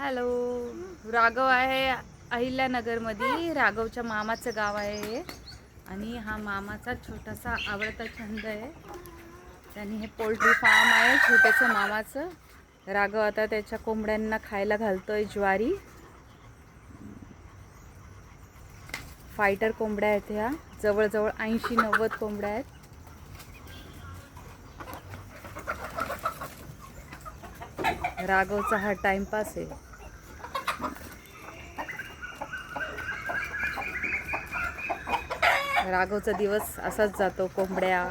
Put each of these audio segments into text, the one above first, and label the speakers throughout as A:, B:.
A: Hello, Raghav आहे अहिल्यानगरमध्ये. राघवच्या मामाचं गाव आहे हे. आणि हा मामाचा छोटासा आवडता छंद आहे. त्यांनी हे पोल्ट्री फार्म आहे छोटंसं मामाचं. राघव आता त्याच्या कोंबड्यांना खायला घालतोय ज्वारी. फायटर कोंबड्या आहेत ह्या. जवळजवळ 80-90 कोंबड्या आहेत. राघवचा हा टाइमपास आहे. राघवचा दिवस असाच जातो, कोंबड्या,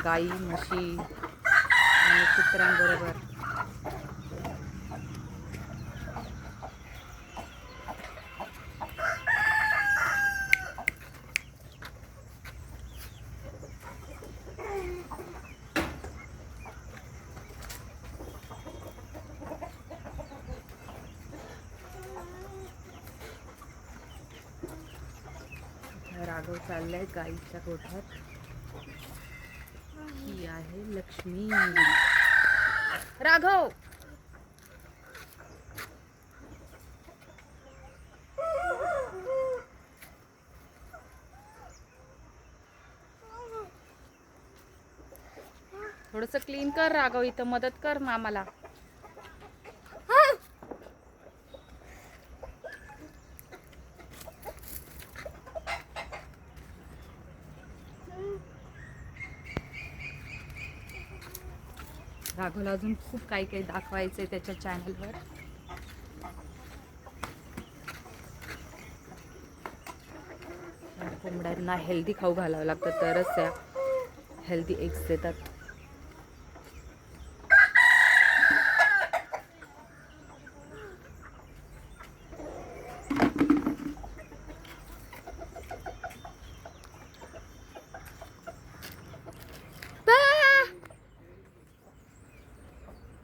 A: गाई, म्हशी आणि कुत्र्यांबरोबर. राघव चाललाय गाईच्या गोठ्यात. ही आहे लक्ष्मी. राघव, थोडंसं क्लीन कर राघव, इथं मदत कर मामाला. राघवला अजून खूप काही काही दाखवायचं आहे त्याच्या चॅनलवर. कोंबड्यांना हेल्दी खाऊ घालावं लागतं, तरच त्या हेल्दी एग्स देतात.